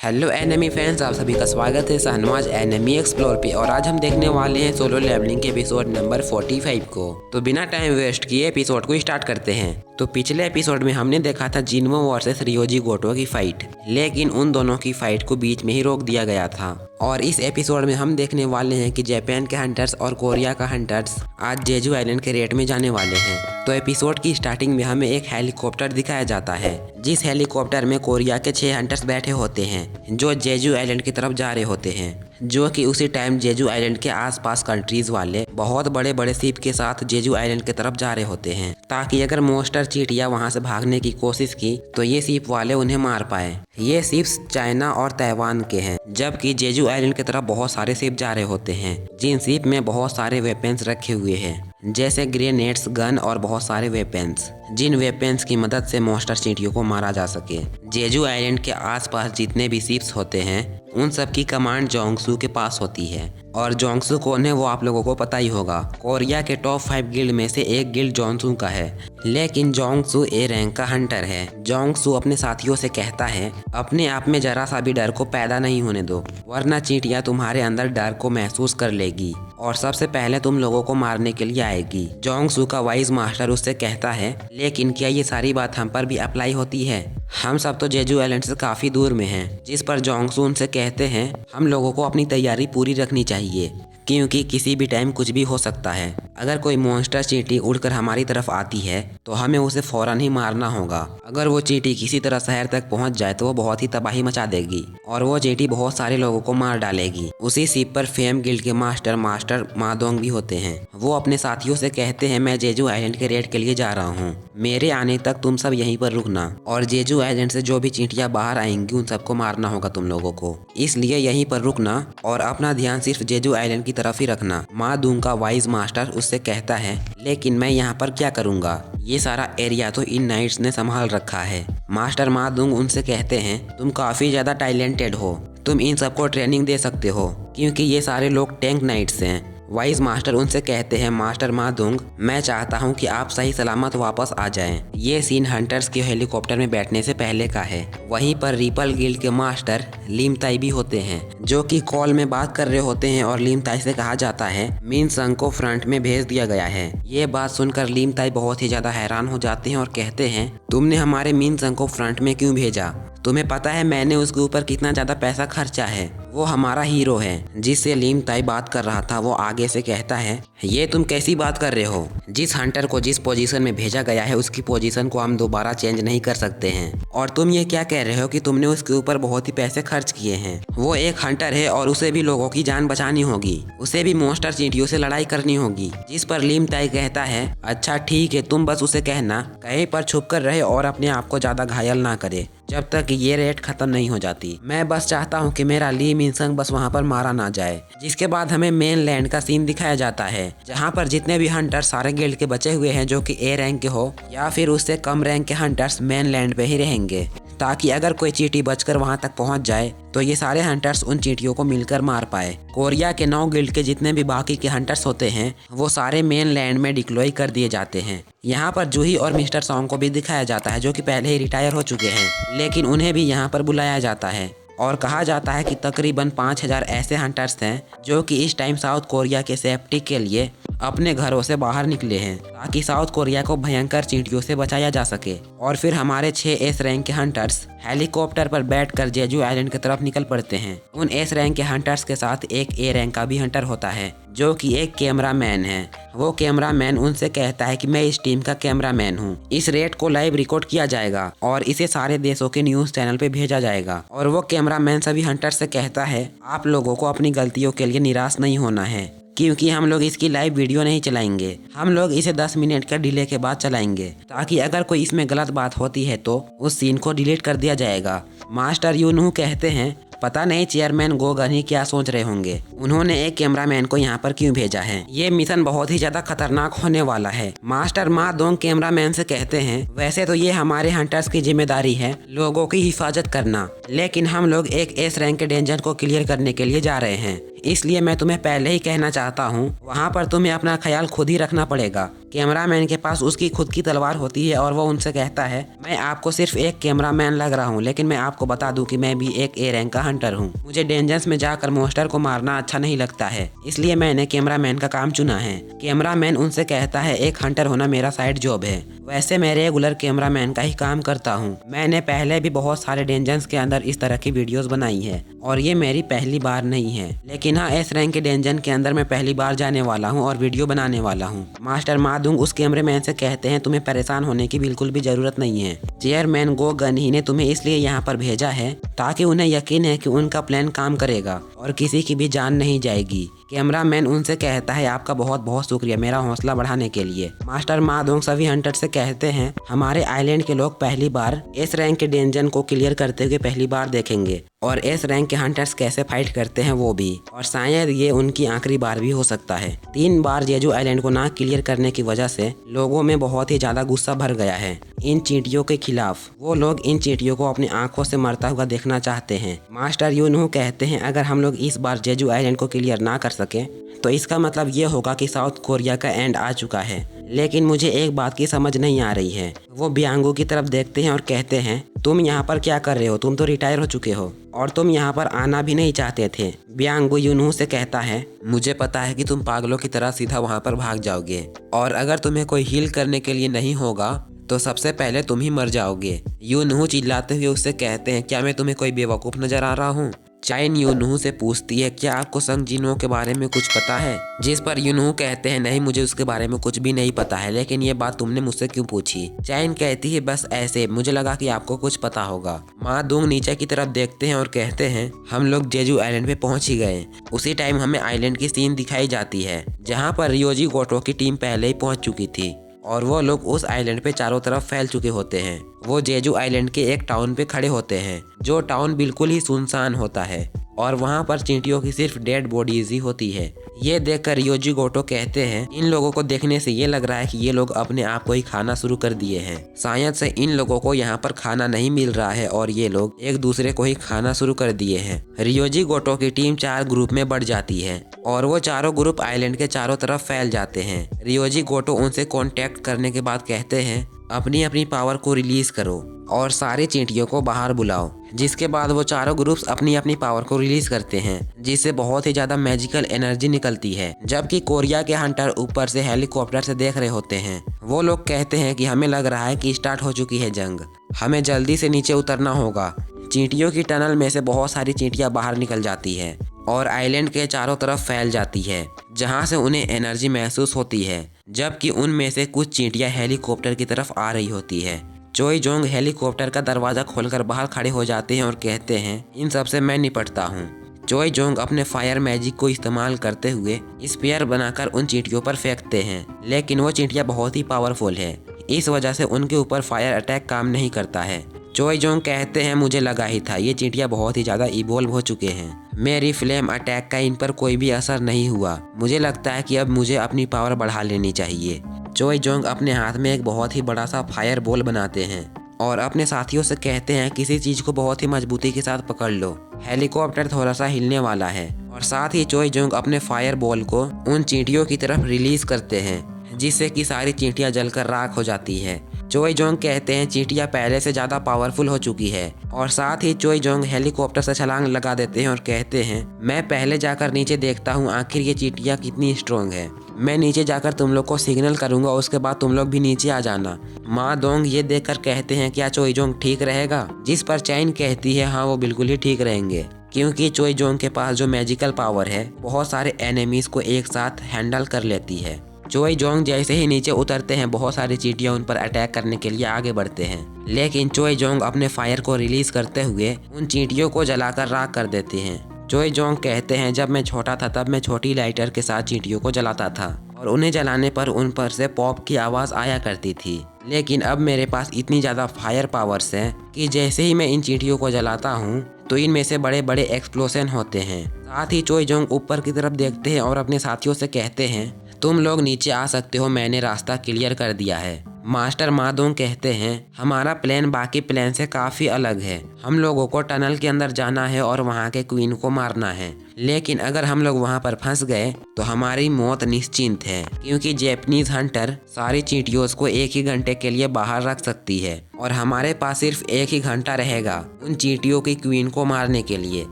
Hello enemy fans, आप सभी का स्वागत है शहनवाज एनिमी एक्सप्लोर पे। और आज हम देखने वाले हैं सोलो लेवलिंग के एपिसोड नंबर 45 को। तो बिना टाइम वेस्ट किए एपिसोड को स्टार्ट करते हैं। तो पिछले एपिसोड में हमने देखा था जिन्मो वर्सेस रियोजी गोटो की फाइट, लेकिन उन दोनों की फाइट को बीच में ही रोक दिया गया था। और इस एपिसोड में हम देखने वाले हैं कि जापान के हंटर्स और कोरिया का हंटर्स आज जेजू आइलैंड के रेड में जाने वाले हैं। तो एपिसोड की स्टार्टिंग में हमें एक हेलीकॉप्टर दिखाया जाता है, जिस हेलीकॉप्टर में कोरिया के 6 हंटर्स बैठे होते हैं जो जेजू आइलैंड की तरफ जा रहे होते हैं। जो कि उसी टाइम जेजू आइलैंड के आसपास कंट्रीज वाले बहुत बड़े बड़े शिप के साथ जेजू आइलैंड की तरफ जा रहे होते हैं, ताकि अगर मोस्टर चींटियां वहां से भागने की कोशिश की तो ये शिप वाले उन्हें मार पाए। ये शिप्स चाइना और ताइवान के हैं, जबकि जेजू आइलैंड की तरफ बहुत सारे शिप जा रहे होते हैं, जिन शिप में बहुत सारे वेपन्स रखे हुए हैं, जैसे ग्रेनेड्स, गन और बहुत सारे वेपन्स, जिन वेपन्स की मदद से मोस्टर चींटियों को मारा जा सके। जेजू आइलैंड के आसपास जितने भी शिप्स होते हैं उन सब की कमांड जोंगसू के पास होती है। और जोंगसू कौन है वो आप लोगों को पता ही होगा। कोरिया के टॉप 5 गिल्ड में से एक गिल्ड जोंगसू का है, लेकिन जोंगसू ए रैंक का हंटर है। जोंगसू अपने साथियों से कहता है अपने आप में जरा सा भी डर को पैदा नहीं होने दो, वरना चींटियां तुम्हारे अंदर डर को महसूस कर लेगी और सबसे पहले तुम लोगों को मारने के लिए आएगी। जोंगसू का वाइज मास्टर उससे कहता है लेकिन क्या ये सारी बात हम पर भी अप्लाई होती है? हम सब तो जेजू आइलैंड से काफी दूर में हैं। जिस पर जोंगसू उनसे कहते हैं हम लोगों को अपनी तैयारी पूरी रखनी चाहिए, क्योंकि किसी भी टाइम कुछ भी हो सकता है। अगर कोई मॉन्स्टर चींटी उड़कर हमारी तरफ आती है तो हमें उसे फौरन ही मारना होगा। अगर वो चींटी किसी तरह शहर तक पहुंच जाए तो वो बहुत ही तबाही मचा देगी और वो चींटी बहुत सारे लोगों को मार डालेगी। उसी शिप पर फेम गिल्ड के मास्टर मादोंग भी होते हैं। वो अपने साथियों से कहते हैं मैं जेजू आइलैंड के रेड के लिए जा रहा हूँ, मेरे आने तक तुम सब यहीं पर रुकना और जेजू आइलैंड से जो भी चींटियां बाहर आएंगी उन सबको मारना होगा तुम लोगों को, इसलिए यहीं पर रुकना और अपना ध्यान सिर्फ जेजू आइलैंड की तरफ ही रखना। मादोंग का वाइज मास्टर उससे कहता है लेकिन मैं यहाँ पर क्या करूँगा, ये सारा एरिया तो इन नाइट्स ने संभाल रखा है। मास्टर मादोंग उनसे कहते हैं तुम काफी ज्यादा टैलेंटेड हो, तुम इन सबको ट्रेनिंग दे सकते हो, क्योंकि ये सारे लोग टैंक नाइट्स हैं। वाइज मास्टर उनसे कहते हैं मास्टर मादोंग मैं चाहता हूं कि आप सही सलामत वापस आ जाएं। ये सीन हंटर्स के हेलीकॉप्टर में बैठने से पहले का है। वहीं पर रिपल गिल्ड के मास्टर लिमताई भी होते हैं, जो कि कॉल में बात कर रहे होते हैं और लिमताई से कहा जाता है मिन संग को फ्रंट में भेज दिया गया है। ये बात सुनकर लिमताई बहुत ही ज्यादा हैरान हो जाते हैं और कहते हैं तुमने हमारे मिन संग को फ्रंट में क्यों भेजा? तुम्हें पता है मैंने उसके ऊपर कितना ज्यादा पैसा खर्चा है, वो हमारा हीरो है। जिससे लिमताई बात कर रहा था वो आगे से कहता है ये तुम कैसी बात कर रहे हो? जिस हंटर को जिस पोजीशन में भेजा गया है उसकी पोजीशन को हम दोबारा चेंज नहीं कर सकते हैं। और तुम ये क्या कह रहे हो कि तुमने उसके ऊपर बहुत ही पैसे खर्च किए हैं? वो एक हंटर है और उसे भी लोगों की जान बचानी होगी, उसे भी मॉन्स्टर चींटियों से लड़ाई करनी होगी। जिस पर लिमताई कहता है अच्छा ठीक है, तुम बस उसे कहना कहीं पर छुप कर रहे और अपने आप को ज्यादा घायल ना करे जब तक ये रेड खत्म नहीं हो जाती। मैं बस चाहता हूँ कि मेरा ली मिन संग बस वहाँ पर मारा ना जाए। जिसके बाद हमें मेन लैंड का सीन दिखाया जाता है, जहाँ पर जितने भी हंटर सारे गिल्ड के बचे हुए हैं, जो कि ए रैंक के हो या फिर उससे कम रैंक के हंटर्स मेन लैंड पे ही रहेंगे, ताकि अगर कोई चींटी बचकर वहां तक पहुंच जाए तो ये सारे हंटर्स उन चींटियों को मिलकर मार पाए। कोरिया के 9 गिल्ड के जितने भी बाकी के हंटर्स होते हैं वो सारे मेन लैंड में डिप्लॉय कर दिए जाते हैं। यहाँ पर जूही और मिस्टर सॉन्ग को भी दिखाया जाता है, जो कि पहले ही रिटायर हो चुके हैं, लेकिन उन्हें भी यहाँ पर बुलाया जाता है और कहा जाता है कि तकरीबन 5000 ऐसे हंटर्स हैं जो कि इस टाइम साउथ कोरिया के सेफ्टी के लिए अपने घरों से बाहर निकले हैं, ताकि साउथ कोरिया को भयंकर चींटियों से बचाया जा सके। और फिर हमारे 6 एस रैंक के हंटर्स हेलीकॉप्टर पर बैठकर जेजू आइलैंड की तरफ निकल पड़ते हैं। उन एस रैंक के हंटर्स के साथ एक ए रैंक का भी हंटर होता है, जो कि एक कैमरा मैन है। वो कैमरा मैन उनसे कहता है कि मैं इस टीम का कैमरा मैन हूँ, इस रेड को लाइव रिकॉर्ड किया जाएगा और इसे सारे देशों के न्यूज चैनल पे भेजा जाएगा। और वो कैमरा मैन सभी हंटर्स से कहता है आप लोगों को अपनी गलतियों के लिए निराश नहीं होना है, क्योंकि हम लोग इसकी लाइव वीडियो नहीं चलाएंगे, हम लोग इसे 10 मिनट का डिले के बाद चलाएंगे, ताकि अगर कोई इसमें गलत बात होती है तो उस सीन को डिलीट कर दिया जाएगा। मास्टर यूनू कहते हैं पता नहीं चेयरमैन गोगन ही क्या सोच रहे होंगे, उन्होंने एक कैमरामैन को यहाँ पर क्यों भेजा है, ये मिशन बहुत ही ज्यादा खतरनाक होने वाला है। मास्टर मादोंग कैमरामैन से कहते हैं वैसे तो ये हमारे हंटर्स की जिम्मेदारी है लोगों की हिफाजत करना, लेकिन हम लोग एक एस रैंक के डेंजर को क्लियर करने के लिए जा रहे हैं, इसलिए मैं तुम्हें पहले ही कहना चाहता हूँ, वहाँ पर तुम्हें अपना ख्याल खुद ही रखना पड़ेगा। कैमरामैन के पास उसकी खुद की तलवार होती है और वो उनसे कहता है, मैं आपको सिर्फ एक कैमरामैन लग रहा हूँ, लेकिन मैं आपको बता दूं कि मैं भी एक ए रैंक का हंटर हूँ। मुझे डेंजर्स में जाकर मॉन्स्टर को मारना अच्छा नहीं लगता है, इसलिए मैंने कैमरामैन का काम चुना है। कैमरामैन उनसे कहता है, एक हंटर होना मेरा साइड जॉब है। वैसे मैं रेगुलर कैमरामैन का ही काम करता हूँ। मैंने पहले भी बहुत सारे डेंजर्स के अंदर इस तरह की वीडियोस बनाई है और ये मेरी पहली बार नहीं है। लेकिन हाँ, एस रैंक के डेंजन के अंदर मैं पहली बार जाने वाला हूँ और वीडियो बनाने वाला हूँ। मास्टर मादुंग उस कैमरामैन से कहते हैं, तुम्हें परेशान होने की बिल्कुल भी जरूरत नहीं है। चेयरमैन गो गन ही ने तुम्हें इसलिए यहाँ पर भेजा है ताकि उन्हें यकीन है कि उनका प्लान काम करेगा और किसी की भी जान नहीं जाएगी। कैमरामैन उनसे कहता है, आपका बहुत बहुत शुक्रिया मेरा हौसला बढ़ाने के लिए। मास्टर मादोंग सभी हंटर से कहते हैं, हमारे आइलैंड के लोग पहली बार एस रैंक के डेंजन को क्लियर करते हुए पहली बार देखेंगे और एस रैंक के हंटर्स कैसे फाइट करते हैं वो भी, और शायद ये उनकी आखिरी बार भी हो सकता है। 3 बार जेजू आइलैंड को ना क्लियर करने की वजह से लोगों में बहुत ही ज्यादा गुस्सा भर गया है इन चींटियों के खिलाफ। वो लोग इन चींटियों को अपनी आंखों से मरता हुआ देखना चाहते हैं। मास्टर यूनहू कहते हैं, अगर हम लोग इस बार जेजू आइलैंड को क्लियर ना कर सके तो इसका मतलब ये होगा कि साउथ कोरिया का एंड आ चुका है। लेकिन मुझे एक बात की समझ नहीं आ रही है। वो बियांगो की तरफ देखते हैं और कहते हैं, तुम यहाँ पर क्या कर रहे हो? तुम तो रिटायर हो चुके हो और तुम यहाँ पर आना भी नहीं चाहते थे। बियांगो यूनहू से कहता है, मुझे पता है कि तुम पागलों की तरह सीधा वहाँ पर भाग जाओगे और अगर तुम्हें कोई हील करने के लिए नहीं होगा तो सबसे पहले तुम ही मर जाओगे। यूनहू चिल्लाते हुए उससे कहते हैं, क्या मैं तुम्हें कोई बेवकूफ़ नजर आ रहा हूँ? चाइन यूनहू से पूछती है, क्या आपको संग जिनों के बारे में कुछ पता है? जिस पर यूनहू कहते हैं, नहीं मुझे उसके बारे में कुछ भी नहीं पता है, लेकिन ये बात तुमने मुझसे क्यों पूछी? चाइन कहती है, बस ऐसे, मुझे लगा कि आपको कुछ पता होगा। मादुंग नीचे की तरफ देखते हैं और कहते हैं, हम लोग जेजू आइलैंड पे पहुंच ही गए। उसी टाइम हमें आइलैंड की सीन दिखाई जाती है जहाँ पर रियोजी गोटो की टीम पहले ही पहुँच चुकी थी और वो लोग उस आइलैंड पे चारों तरफ फैल चुके होते हैं। वो जेजू आइलैंड के एक टाउन पे खड़े होते हैं जो टाउन बिल्कुल ही सुनसान होता है और वहाँ पर चींटियों की सिर्फ डेड बॉडीज ही होती है। ये देखकर रियोजी गोटो कहते हैं, इन लोगों को देखने से ये लग रहा है कि ये लोग अपने आप को ही खाना शुरू कर दिए हैं। शायद से इन लोगों को यहाँ पर खाना नहीं मिल रहा है और ये लोग एक दूसरे को ही खाना शुरू कर दिए हैं। रियोजी गोटो की टीम 4 ग्रुप में बढ़ जाती है और वो चारों ग्रुप आइलैंड के चारों तरफ फैल जाते हैं। रियोजी गोटो उनसे कांटेक्ट करने के बाद कहते हैं, अपनी अपनी पावर को रिलीज करो और सारी चींटियों को बाहर बुलाओ। जिसके बाद वो चारों ग्रुप्स अपनी अपनी पावर को रिलीज करते हैं जिससे बहुत ही ज्यादा मैजिकल एनर्जी निकलती है। जबकि कोरिया के हंटर ऊपर से हेलीकॉप्टर से देख रहे होते हैं। वो लोग कहते हैं कि हमें लग रहा है कि स्टार्ट हो चुकी है जंग, हमें जल्दी से नीचे उतरना होगा। चींटियों की टनल में से बहुत सारी चींटियां बाहर निकल जाती है और आइलैंड के चारों तरफ फैल जाती है जहां से उन्हें एनर्जी महसूस होती है। जबकि उनमें से कुछ चींटियां हेलीकॉप्टर की तरफ आ रही होती है। चोई जोंग हेलीकॉप्टर का दरवाजा खोलकर बाहर खड़े हो जाते हैं और कहते हैं, इन सब से मैं निपटता हूँ। चोई जोंग अपने फायर मैजिक को इस्तेमाल करते हुए स्पेयर बनाकर उन चींटियों पर फेंकते हैं, लेकिन वो चींटियां बहुत ही पावरफुल है, इस वजह से उनके ऊपर फायर अटैक काम नहीं करता है। चोई जोंग कहते हैं, मुझे लगा ही था, ये चींटियां बहुत ही ज्यादा इवॉल्व हो चुके हैं। मेरी फ्लेम अटैक का इन पर कोई भी असर नहीं हुआ। मुझे लगता है कि अब मुझे अपनी पावर बढ़ा लेनी चाहिए। चोई जोंग अपने हाथ में एक बहुत ही बड़ा सा फायर बॉल बनाते हैं और अपने साथियों से कहते हैं, किसी चीज को बहुत ही मजबूती के साथ पकड़ लो, हेलीकॉप्टर थोड़ा सा हिलने वाला है। और साथ ही चोई जोंग अपने फायर बॉल को उन चींटियों की तरफ रिलीज करते हैं जिससे कि सारी चींटियां जलकर राख हो जाती है। चोई जोंग कहते हैं, चींटियां पहले से ज्यादा पावरफुल हो चुकी है। और साथ ही चोई जोंग हेलीकॉप्टर से छलांग लगा देते हैं और कहते हैं, मैं पहले जाकर नीचे देखता हूँ आखिर ये चींटियां कितनी स्ट्रोंग है। मैं नीचे जाकर तुम लोग को सिग्नल करूंगा, उसके बाद तुम लोग भी नीचे आ जाना। मादोंग ये देखकर कहते हैं, क्या चोई जोंग ठीक रहेगा? जिस पर चाइन कहती है, हाँ वो बिल्कुल ही ठीक रहेंगे, क्योंकि चोई जोंग के पास जो मैजिकल पावर है बहुत सारे एनिमीज को एक साथ हैंडल कर लेती है। चोई जोंग जैसे ही नीचे उतरते हैं, बहुत सारी चींटियां उन पर अटैक करने के लिए आगे बढ़ते हैं, लेकिन चोई जोंग अपने फायर को रिलीज करते हुए उन चींटियों को जलाकर राख कर देते हैं। चोई जोंग कहते हैं, जब मैं छोटा था तब मैं छोटी लाइटर के साथ चींटियों को जलाता था और उन्हें जलाने पर उन पर से पॉप की आवाज़ आया करती थी, लेकिन अब मेरे पास इतनी ज़्यादा फायर पावर्स हैं कि जैसे ही मैं इन चींटियों को जलाता हूँ तो इनमें से बड़े बड़े एक्सप्लोजन होते हैं। साथ ही चोई जोंग ऊपर की तरफ देखते हैं और अपने साथियों से कहते हैं, तुम लोग नीचे आ सकते हो, मैंने रास्ता क्लियर कर दिया है। मास्टर मादोंग कहते हैं, हमारा प्लान बाकी प्लान से काफ़ी अलग है। हम लोगों को टनल के अंदर जाना है और वहाँ के क्वीन को मारना है, लेकिन अगर हम लोग वहाँ पर फंस गए तो हमारी मौत निश्चिंत है, क्योंकि जैपनीज हंटर सारी चींटियों को 1 ही घंटे के लिए बाहर रख सकती है और हमारे पास सिर्फ 1 ही घंटा रहेगा उन चींटियों की क्वीन को मारने के लिए।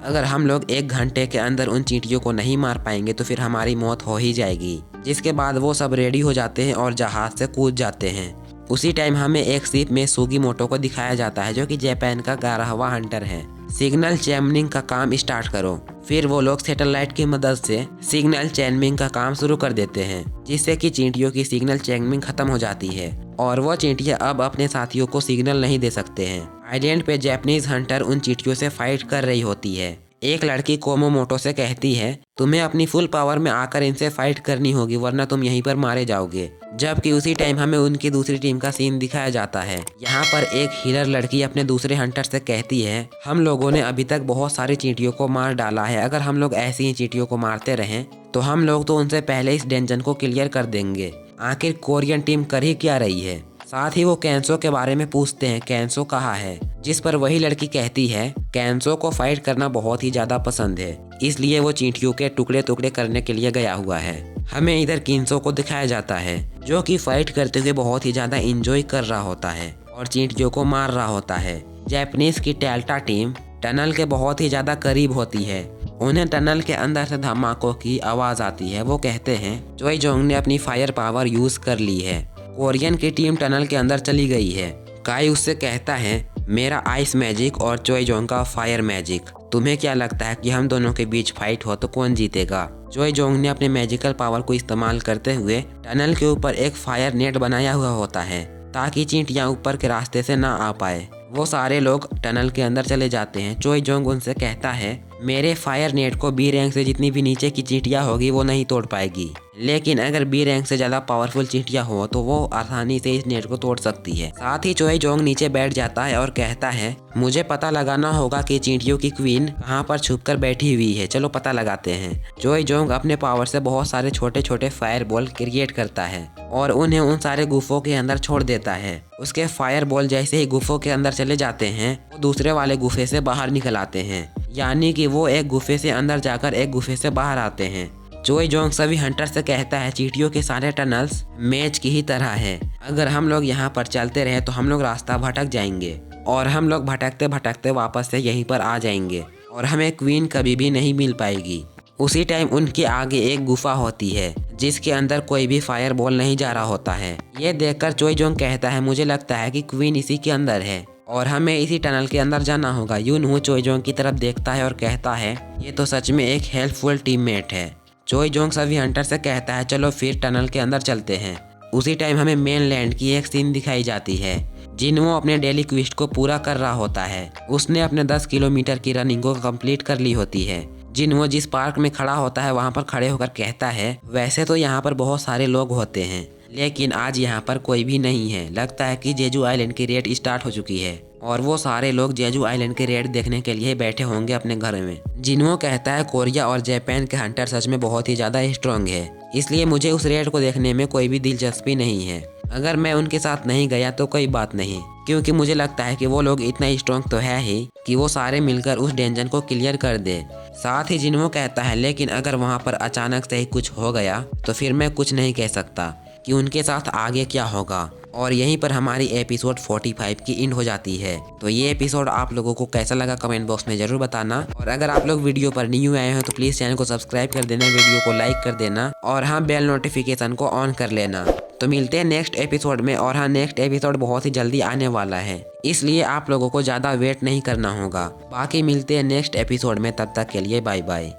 अगर हम लोग 1 घंटे के अंदर उन चींटियों को नहीं मार पाएंगे तो फिर हमारी मौत हो ही जाएगी। जिसके बाद वो सब रेडी हो जाते हैं और जहाज से कूद जाते हैं। उसी टाइम हमें एक शिप में सुगीमोटो को दिखाया जाता है, जो कि जापान का 11वां हंटर है। सिग्नल चैनलिंग का काम स्टार्ट करो। फिर वो लोग सैटेलाइट की मदद से सिग्नल चैनलिंग का काम शुरू कर देते हैं, जिससे कि चींटियों की सिग्नल चैनलिंग खत्म हो जाती है और वो चींटियां अब अपने साथियों को सिग्नल नहीं दे सकते हैं। आइलैंड पे जापानीज हंटर उन चींटियों से फाइट कर रही होती है। एक लड़की कोमोमोटो से कहती है, तुम्हें अपनी फुल पावर में आकर इनसे फाइट करनी होगी, वरना तुम यहीं पर मारे जाओगे। जबकि उसी टाइम हमें उनकी दूसरी टीम का सीन दिखाया जाता है। यहाँ पर एक हीलर लड़की अपने दूसरे हंटर से कहती है, हम लोगों ने अभी तक बहुत सारी चींटियों को मार डाला है, अगर हम लोग ऐसी ही चींटियों को मारते रहें तो हम लोग तो उनसे पहले इस डेंजन को क्लियर कर देंगे। आखिर कोरियन टीम कर ही क्या रही है। साथ ही वो कैंसो के बारे में पूछते हैं, कैंसो कहाँ है, जिस पर वही लड़की कहती है, कैंसो को फाइट करना बहुत ही ज्यादा पसंद है, इसलिए वो चींटियों के टुकड़े टुकड़े करने के लिए गया हुआ है। हमें इधर किंसो को दिखाया जाता है, जो कि फाइट करते हुए बहुत ही ज्यादा एंजॉय कर रहा होता है और चींटियों को मार रहा होता है। जापानीज की टेल्टा टीम टनल के बहुत ही ज्यादा करीब होती है। उन्हें टनल के अंदर से धमाकों की आवाज आती है। वो कहते हैं, चोई जोंग ने अपनी फायर पावर यूज कर ली है। कोरियन की टीम टनल के अंदर चली गई है। काई उससे कहता है, मेरा आइस मैजिक और चोई जोंग का फायर मैजिक, तुम्हें क्या लगता है कि हम दोनों के बीच फाइट हो तो कौन जीतेगा। चोई जोंग ने अपने मैजिकल पावर को इस्तेमाल करते हुए टनल के ऊपर एक फायर नेट बनाया हुआ होता है, ताकि चींटियां ऊपर के रास्ते से ना आ पाए। वो सारे लोग टनल के अंदर चले जाते हैं। चोई जोंग उनसे कहता है, मेरे फायर नेट को बी रैंक से जितनी भी नीचे की चींटियां होगी वो नहीं तोड़ पाएगी, लेकिन अगर बी रैंक से ज्यादा पावरफुल चींटियां हो तो वो आसानी से इस नेट को तोड़ सकती है। साथ ही चोई जोंग नीचे बैठ जाता है और कहता है, मुझे पता लगाना होगा कि चींटियों की क्वीन कहाँ पर छुपकर बैठी हुई है, चलो पता लगाते हैं। चोई जोंग अपने पावर से बहुत सारे छोटे छोटे फायर बॉल क्रिएट करता है और उन्हें उन सारे गुफों के अंदर छोड़ देता है। उसके फायर बॉल जैसे ही गुफों के अंदर चले जाते हैं, वो दूसरे वाले गुफे से बाहर निकल आते हैं, यानी कि वो एक गुफे से अंदर जाकर एक गुफे से बाहर आते हैं। चोई जोंग सभी हंटर से कहता है, चींटियों के सारे टनल्स मैच की ही तरह है, अगर हम लोग यहाँ पर चलते रहे तो हम लोग रास्ता भटक जाएंगे और हम लोग भटकते भटकते वापस से यहीं पर आ जाएंगे और हमें क्वीन कभी भी नहीं मिल पाएगी। उसी टाइम उनके आगे एक गुफा होती है, जिसके अंदर कोई भी फायर बॉल नहीं जा रहा होता है। ये देखकर चोई जोंग कहता है, मुझे लगता है कि क्वीन इसी के अंदर है और हमें इसी टनल के अंदर जाना होगा। यूनहू चोई जोंग की तरफ देखता है और कहता है, ये तो सच में एक हेल्पफुल टीममेट है। चोई जोंग सभी हंटर से कहता है, चलो फिर टनल के अंदर चलते हैं। उसी टाइम हमें मेनलैंड की एक सीन दिखाई जाती है। जिन्हो अपने डेली क्विस्ट को पूरा कर रहा होता है। उसने अपने 10 किलोमीटर की रनिंग को कंप्लीट कर ली होती है। जिन्हो जिस पार्क में खड़ा होता है वहाँ पर खड़े होकर कहता है, वैसे तो यहाँ पर बहुत सारे लोग होते हैं, लेकिन आज यहाँ पर कोई भी नहीं है। लगता है कि जेजू आइलैंड की रेड स्टार्ट हो चुकी है और वो सारे लोग जेजू आइलैंड के रेड देखने के लिए बैठे होंगे अपने घर में। जिन्हो कहता है, कोरिया और जापान के हंटर सच में बहुत ही ज्यादा स्ट्रांग है, इसलिए मुझे उस रेड को देखने में कोई भी दिलचस्पी नहीं है। अगर मैं उनके साथ नहीं गया तो कोई बात नहीं, क्योंकि मुझे लगता है कि वो लोग इतना स्ट्रांग तो है ही कि वो सारे मिलकर उस डेंजन को क्लियर कर दे। साथ ही जिन्हो कहता है, लेकिन अगर वहाँ पर अचानक से ही कुछ हो गया तो फिर मैं कुछ नहीं कह सकता कि उनके साथ आगे क्या होगा। और यहीं पर हमारी एपिसोड 45 की एंड हो जाती है। तो ये एपिसोड आप लोगों को कैसा लगा कमेंट बॉक्स में जरूर बताना। और अगर आप लोग वीडियो पर न्यू आए हो तो प्लीज़ चैनल को सब्सक्राइब कर देना, वीडियो को लाइक कर देना और हाँ बेल नोटिफिकेशन को ऑन कर लेना। तो मिलते हैं नेक्स्ट एपिसोड में। और हाँ, नेक्स्ट एपिसोड बहुत ही जल्दी आने वाला है, इसलिए आप लोगों को ज़्यादा वेट नहीं करना होगा। बाकी मिलते हैं नेक्स्ट एपिसोड में, तब तक के लिए बाय बाय।